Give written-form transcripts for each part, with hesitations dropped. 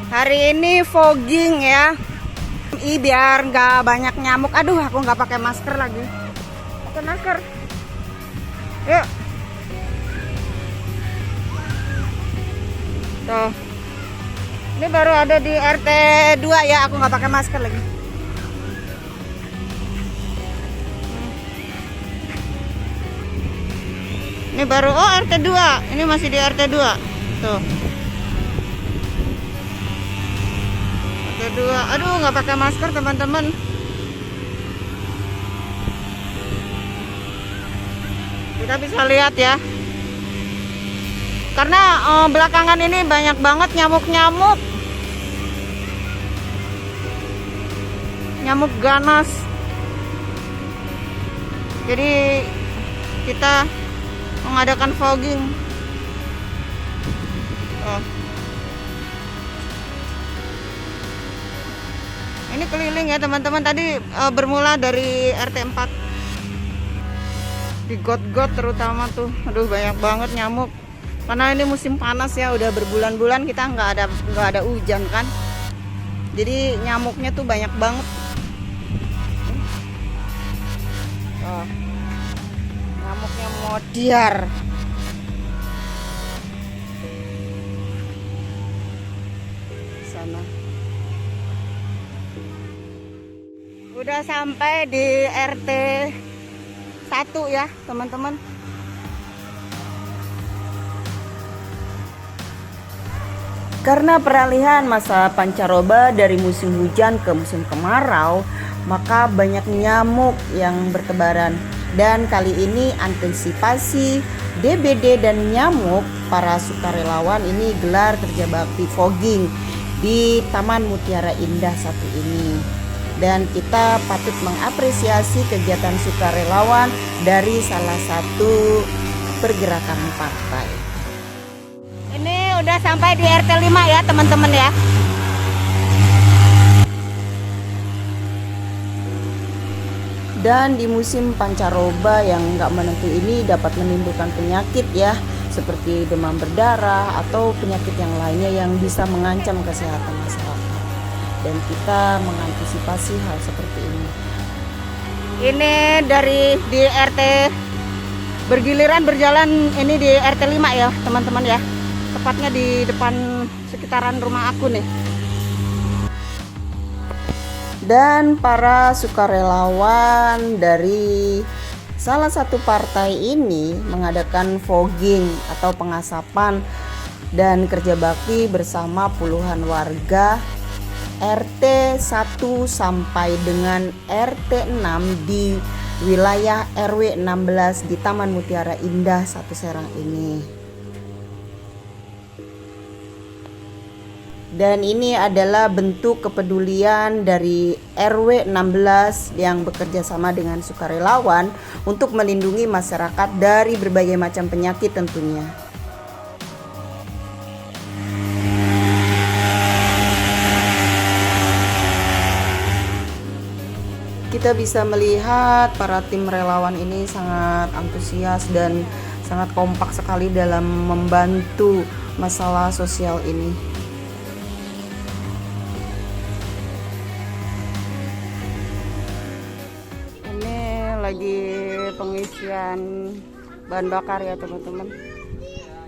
Hari ini fogging ya. Biar nggak banyak nyamuk. Aduh, aku nggak pakai masker lagi. Pakai masker. Yuk. Tuh. Ini baru ada di RT 2 ya. Aku nggak pakai masker lagi. Ini baru RT 2. Ini masih di RT 2. Tuh. Kedua, aduh nggak pakai masker teman-teman. Kita bisa lihat ya, karena belakangan ini banyak banget nyamuk ganas. Jadi kita mengadakan fogging. Ini keliling ya teman-teman. Tadi bermula dari RT 4 di got-got terutama tuh. Aduh banyak banget nyamuk. Karena ini musim panas ya, udah berbulan-bulan kita nggak ada hujan kan. Jadi nyamuknya tuh banyak banget. Nyamuknya modiar. Sana. Udah sampai di RT 1 ya teman-teman. Karena peralihan masa pancaroba dari musim hujan ke musim kemarau, maka banyak nyamuk yang bertebaran. Dan kali ini antisipasi DBD dan nyamuk, para sukarelawan ini gelar kerja bakti fogging di Taman Mutiara Indah 1 ini. Dan kita patut mengapresiasi kegiatan sukarelawan dari salah satu pergerakan partai. Ini udah sampai di RT 5 ya teman-teman ya. Dan di musim pancaroba yang nggak menentu ini dapat menimbulkan penyakit ya, seperti demam berdarah atau penyakit yang lainnya yang bisa mengancam kesehatan masyarakat. Dan kita mengantisipasi hal seperti ini. Ini dari di RT bergiliran berjalan ini di RT 5 ya teman-teman ya. Tepatnya di depan sekitaran rumah aku nih. Dan para sukarelawan dari salah satu partai ini mengadakan fogging atau pengasapan dan kerja bakti bersama puluhan warga RT 1 sampai dengan RT 6 di wilayah RW 16 di Taman Mutiara Indah 1 Serang ini. Dan ini adalah bentuk kepedulian dari RW 16 yang bekerja sama dengan sukarelawan untuk melindungi masyarakat dari berbagai macam penyakit tentunya. Kita bisa melihat para tim relawan ini sangat antusias dan sangat kompak sekali dalam membantu masalah sosial ini. Ini lagi pengisian bahan bakar ya teman-teman.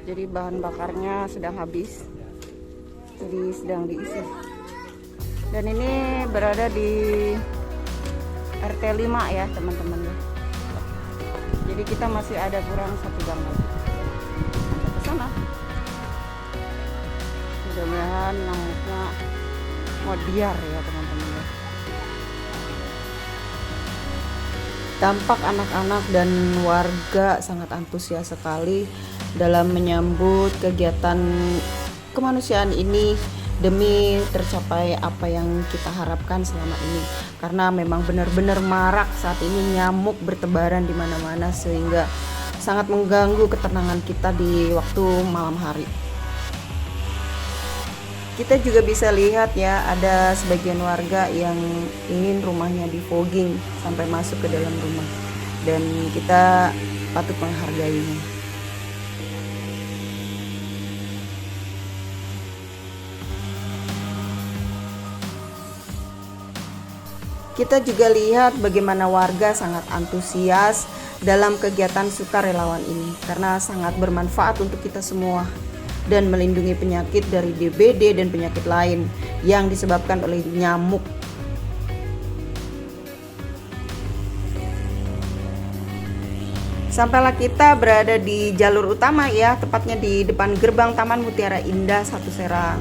Jadi bahan bakarnya sedang habis, jadi sedang diisi. Dan ini berada di RT 5 ya teman-teman ya. Jadi kita masih ada kurang 1 gang lagi sampai ke sana. Mudah-mudahan nyamuknya modiar ya teman-teman ya. Tampak anak-anak dan warga sangat antusias sekali dalam menyambut kegiatan kemanusiaan ini demi tercapai apa yang kita harapkan selama ini. Karena memang benar-benar marak saat ini nyamuk bertebaran di mana-mana sehingga sangat mengganggu ketenangan kita di waktu malam hari. Kita juga bisa lihat ya, ada sebagian warga yang ingin rumahnya di fogging sampai masuk ke dalam rumah, dan kita patut menghargainya. Kita juga lihat bagaimana warga sangat antusias dalam kegiatan sukarelawan ini karena sangat bermanfaat untuk kita semua dan melindungi penyakit dari DBD dan penyakit lain yang disebabkan oleh nyamuk. Sampailah kita berada di jalur utama ya, tepatnya di depan gerbang Taman Mutiara Indah 1 Serang.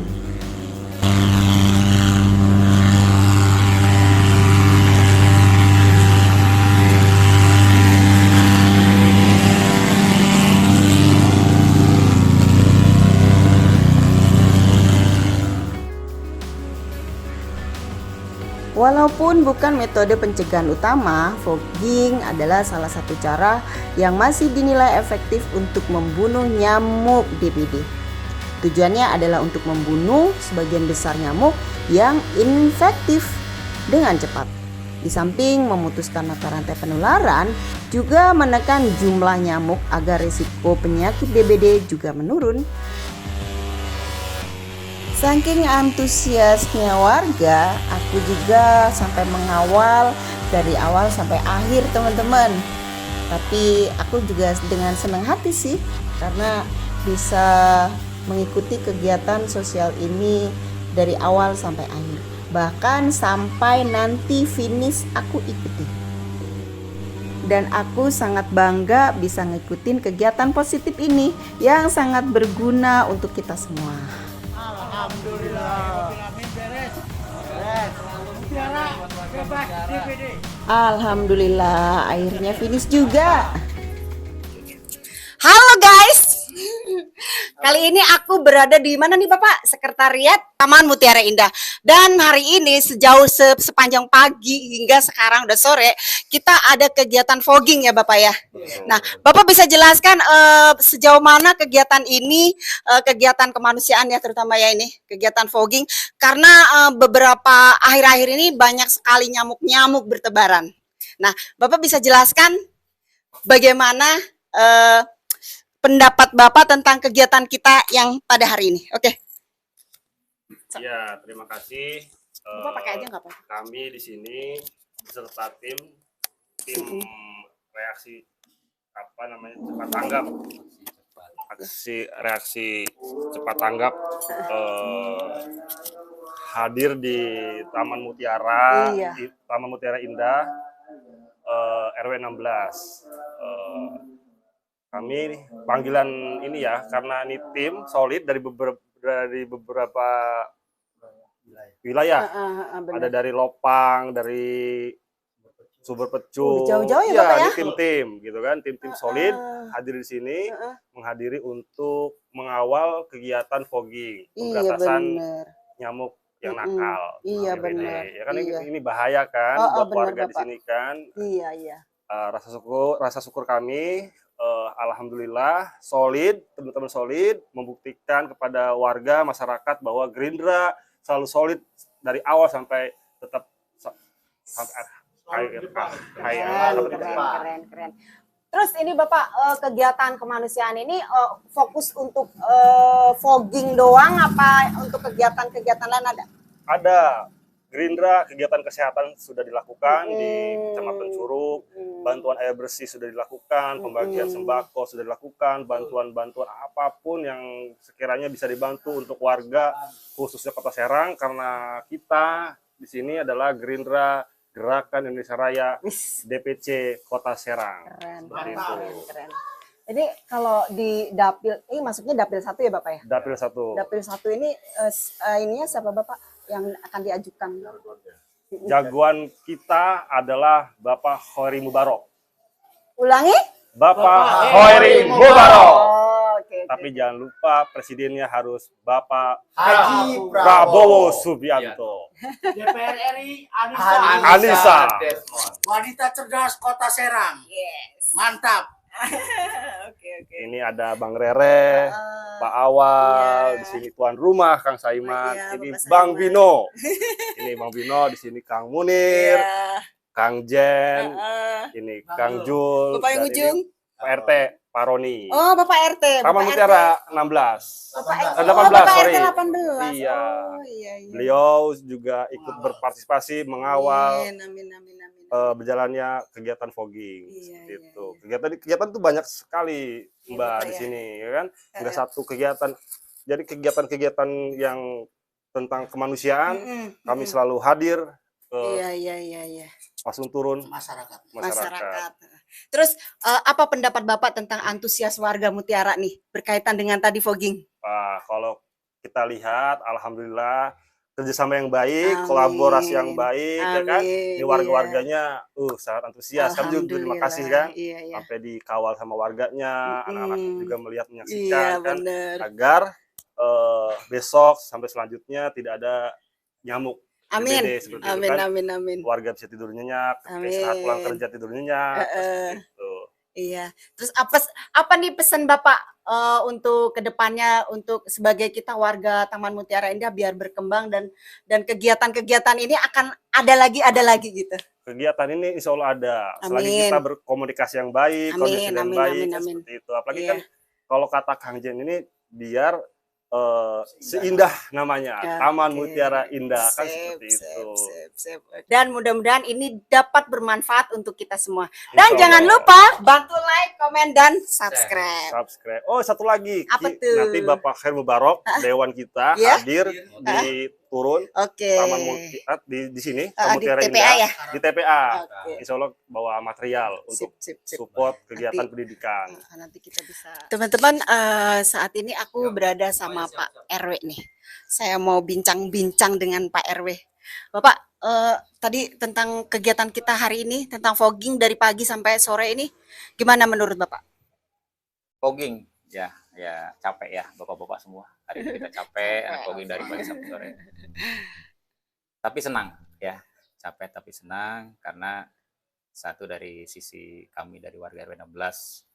Walaupun bukan metode pencegahan utama, fogging adalah salah satu cara yang masih dinilai efektif untuk membunuh nyamuk DBD. Tujuannya adalah untuk membunuh sebagian besar nyamuk yang infektif dengan cepat. Di samping memutuskan mata rantai penularan, juga menekan jumlah nyamuk agar risiko penyakit DBD juga menurun. Saking antusiasnya warga, aku juga sampai mengawal dari awal sampai akhir teman-teman. Tapi aku juga dengan senang hati sih karena bisa mengikuti kegiatan sosial ini dari awal sampai akhir. Bahkan sampai nanti finish aku ikuti. Dan aku sangat bangga bisa ngikutin kegiatan positif ini yang sangat berguna untuk kita semua. Alhamdulillah akhirnya finish juga. Halo guys. Kali ini aku berada di mana nih Bapak? Sekretariat Taman Mutiara Indah. Dan hari ini sepanjang pagi hingga sekarang udah sore, kita ada kegiatan fogging ya Bapak ya. Nah, Bapak bisa jelaskan sejauh mana kegiatan ini, kegiatan kemanusiaan ya terutama ya ini, kegiatan fogging. Karena beberapa akhir-akhir ini banyak sekali nyamuk-nyamuk bertebaran. Nah, Bapak bisa jelaskan bagaimana pendapat Bapak tentang kegiatan kita yang pada hari ini. Oke. Ya, terima kasih. Bapak pakai aja nggak apa? Kami di sini beserta tim reaksi cepat tanggap, aksi reaksi cepat tanggap hadir di Taman Mutiara, di Taman Mutiara Indah RW 16. Kami panggilan ini ya karena ini tim solid dari beberapa wilayah. Ada dari Lopang, dari Sumber Pecu. Jauh-jauh ya, ya, Bapak ya? ini tim-tim gitu kan, tim-tim solid hadir di sini menghadiri untuk mengawal kegiatan fogging, pemberantasan nyamuk yang nakal. Iya benar. Ya kan ini bahaya kan buat warga di sini kan. Iya. Rasa syukur kami alhamdulillah solid, teman-teman solid membuktikan kepada warga masyarakat bahwa Gerindra selalu solid dari awal sampai tetap keren. Terus ini Bapak kegiatan kemanusiaan ini fokus untuk fogging doang apa untuk kegiatan-kegiatan lain ada? Ada. Gerindra kegiatan kesehatan sudah dilakukan di Kecamatan Curug, bantuan air bersih sudah dilakukan, pembagian sembako sudah dilakukan, bantuan-bantuan apapun yang sekiranya bisa dibantu untuk warga khususnya Kota Serang karena kita di sini adalah Gerindra Gerakan Indonesia Raya DPC Kota Serang. Keren. Jadi kalau di dapil ini maksudnya dapil 1 ya Bapak ya? Dapil 1. Dapil 1 ini ininya siapa Bapak yang akan diajukan? Jagoan kita adalah Bapak Khoiri Mubarok. Ulangi? Bapak Khoiri Mubarok. Okay. Tapi jangan lupa presidennya harus Bapak Haji Prabowo Subianto. DPR RI Anissa. Wanita cerdas Kota Serang. Yes. Mantap. Oke. Ini ada Bang Rere, Pak Awal, di sini tuan rumah Kang Saiman, ini Bang Bino. Ini Bang Bino, di sini Kang Munir, Kang Jen, ini Kang Jul, Bapak yang ujung. Pak RT, Pak Roni. Oh, Bapak RT. Taman Bapak Mutiara RT. 16. Bapak RT. 18, Oh, Bapak sorry. RT 18. Iya. Oh, iya. Beliau juga ikut berpartisipasi mengawal Amin, amin. berjalannya kegiatan fogging Iya, seperti iya, itu. Kegiatan itu banyak sekali Iya, Mbak Bapak, di ya. sini, ya kan? Nggak satu kegiatan. Jadi kegiatan-kegiatan yang tentang kemanusiaan kami selalu hadir ke Iya. langsung turun Masyarakat. masyarakat. Terus apa pendapat Bapak tentang antusias warga Mutiara nih berkaitan dengan tadi fogging? Kalau kita lihat, alhamdulillah kerjasama yang baik, Amin. kolaborasi yang baik, ya kan? Amin, Ini warga-warganya, sangat antusias. Kami juga terima kasih kan, Iya. sampai dikawal sama warganya, anak-anak juga melihat Iya, menyaksikan kan, bener. agar besok sampai selanjutnya tidak ada nyamuk Amin. DBD seperti itu kan. Amin. Warga bisa tidur nyenyak, ketika istirahat pulang kerja tidur nyenyak, seperti itu. Iya. Terus apa nih pesan Bapak untuk kedepannya untuk sebagai kita warga Taman Mutiara Indah biar berkembang dan kegiatan-kegiatan ini akan ada lagi gitu. Kegiatan ini insya Allah ada. Selagi Amin. kita berkomunikasi yang baik, kondisi yang baik, Amin. seperti itu. Apalagi Iya. kan kalau kata Kang Jen ini biar seindah namanya, Taman Mutiara Indah kan seperti itu. Sip. Dan mudah-mudahan ini dapat bermanfaat untuk kita semua. Dan Insya jangan Allah. lupa bantu like, komen, dan subscribe. Oh, satu lagi. Apa tuh? Nanti Bapak Khair Mubarok, dewan kita Iya? hadir di turun Oke. Taman Mutiara di sini, Taman Di Mutiara TPA Indah ya? di TPA. Oke. Insya Allah bawa material untuk Sip. support kegiatan Nanti- pendidikan. Nanti kita bisa. Teman-teman, saat ini aku berada sama Pak RW nih. Saya mau bincang-bincang dengan Pak RW. Bapak, tadi tentang kegiatan kita hari ini, tentang fogging dari pagi sampai sore ini, gimana menurut Bapak? Fogging ya capek ya bapak-bapak semua, hari ini kita capek fogging dari pagi sampai sore, tapi senang ya, capek tapi senang karena satu dari sisi kami dari warga RW 16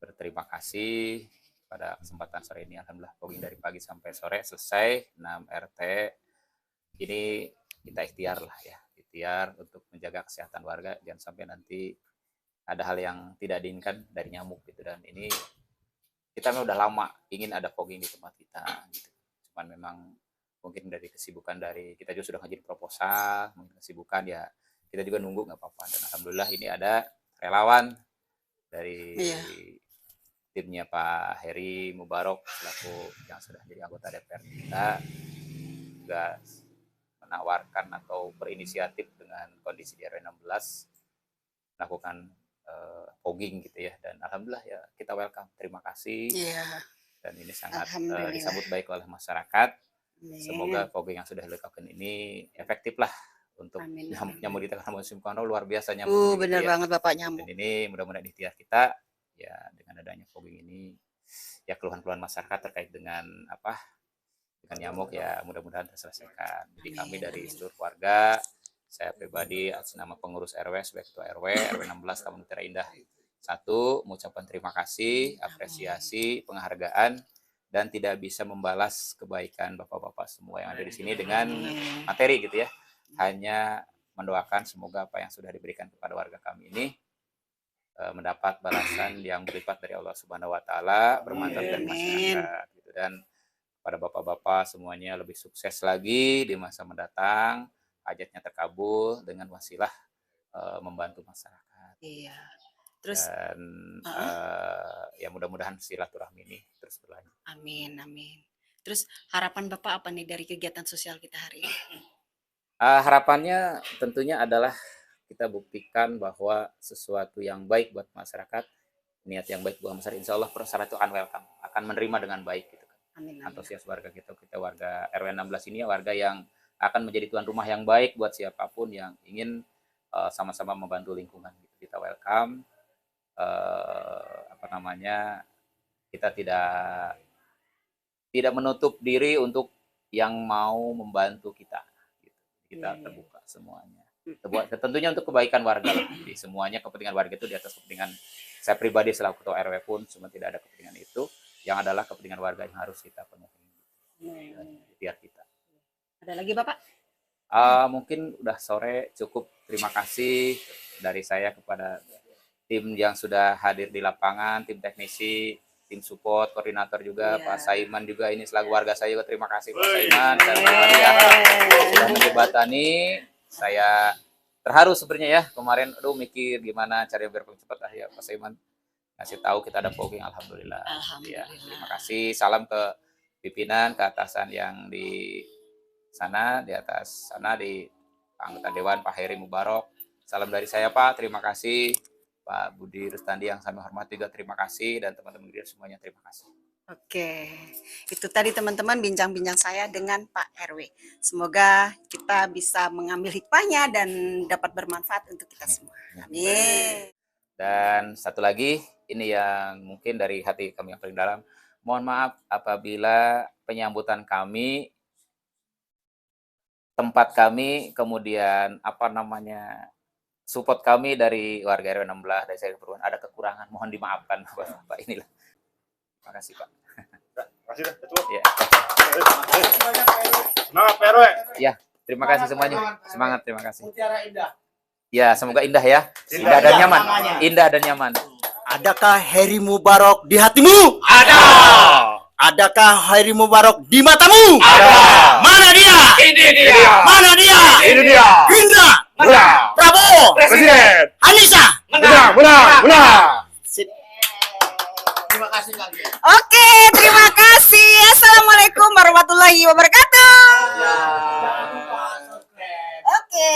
berterima kasih pada kesempatan sore ini. Alhamdulillah fogging dari pagi sampai sore selesai 6 RT ini. Kita ikhtiar lah ya, ikhtiar untuk menjaga kesehatan warga, jangan sampai nanti ada hal yang tidak diinginkan dari nyamuk gitu. Dan ini kita memang udah lama ingin ada fogging di tempat kita gitu. Cuman memang mungkin dari kesibukan dari kita juga sudah ngajuin proposal, mungkin kesibukan ya kita juga nunggu nggak apa-apa. Dan alhamdulillah ini ada relawan dari timnya Pak Heri Mubarok selaku yang sudah jadi anggota DPR kita juga menawarkan atau berinisiatif dengan kondisi di RW 16 melakukan fogging gitu ya, dan alhamdulillah ya kita welcome, terima kasih. Dan ini sangat disambut baik oleh masyarakat. Semoga fogging yang sudah dilakukan ini efektif lah untuk nyamuk di tengah musim kemarau, luar biasa nyamuk. Benar banget Bapak, nyamuk. Dan ini mudah-mudahan ikhtiar kita ya, dengan adanya fogging ini ya keluhan-keluhan masyarakat terkait dengan nyamuk ya mudah-mudahan terselesaikan. Jadi kami dari seluruh warga, saya pribadi atas nama pengurus RW sebagai ketua RW 16 Taman Mutiara Indah, satu, mengucapkan terima kasih, apresiasi, penghargaan, dan tidak bisa membalas kebaikan bapak-bapak semua yang ada di sini dengan materi gitu ya. Hanya mendoakan semoga apa yang sudah diberikan kepada warga kami ini mendapat balasan yang berlipat dari Allah Subhanahu wa taala, bermanfaat dari masyarakat gitu. Dan pada bapak-bapak semuanya lebih sukses lagi di masa mendatang, hajatnya terkabul dengan wasilah membantu masyarakat. Iya. Terus dan ya mudah-mudahan silaturahmi ini terus berlanjut. Amin. Terus harapan Bapak apa nih dari kegiatan sosial kita hari ini? Harapannya tentunya adalah kita buktikan bahwa sesuatu yang baik buat masyarakat, niat yang baik buat masyarakat, insya Allah masyarakat itu akan menerima dengan baik gitu. Amin. Antusias warga kita warga RW 16 ini warga yang akan menjadi tuan rumah yang baik buat siapapun yang ingin sama-sama membantu lingkungan gitu. Kita welcome, kita tidak menutup diri untuk yang mau membantu kita gitu. Kita terbuka semuanya, tentunya untuk kebaikan warga. Jadi semuanya kepentingan warga itu di atas kepentingan saya pribadi selaku ketua RW pun cuma tidak ada kepentingan itu, yang adalah kepentingan warga yang harus kita penuhi. Biar kita. Ada lagi Bapak? Mungkin udah sore, cukup. Terima kasih dari saya kepada tim yang sudah hadir di lapangan, tim teknisi, tim support, koordinator juga, Iya. Pak Saiman juga ini selaku warga saya juga terima kasih Pak Saiman dan Pak ya sudah menjembatani. Saya terharu sebenarnya ya kemarin, aduh mikir gimana cara biar cepat ya Pak Saiman ngasih tahu kita ada fogging, alhamdulillah. Ya, terima kasih, salam ke pimpinan, ke atasan yang di sana, di atas sana di anggota dewan Pak Heri Mubarok. Salam dari saya Pak, terima kasih. Pak Budi Rustandi yang saya hormati juga terima kasih, dan teman-teman media semuanya terima kasih. Oke, itu tadi teman-teman bincang-bincang saya dengan Pak RW. Semoga kita bisa mengambil hikmahnya dan dapat bermanfaat untuk kita semua. Amin. Dan satu lagi, ini yang mungkin dari hati kami yang paling dalam, mohon maaf apabila penyambutan kami, tempat kami, kemudian support kami dari warga RW 16 dari saya Perluan ada kekurangan, mohon dimaafkan Pak inilah. Terima kasih Pak. Kasih dah, ketua. Ya. Semangat Pak RW. Ya, terima kasih semuanya. Semangat, terima kasih. Mutiara Indah. Ya, semoga indah ya. Indah dan nyaman. Indah dan nyaman. Adakah Heri Mubarok di hatimu? Ada. Adakah Heri Mubarok di matamu? Ada. Mana dia? Ini dia. Mana dia? Ini dia. Gerindra, Menang. Prabowo, Presiden. Anissa. Menang. Terima kasih kalian. Oke, terima kasih. Assalamualaikum warahmatullahi wabarakatuh. Jangan lupa subscribe. Oke.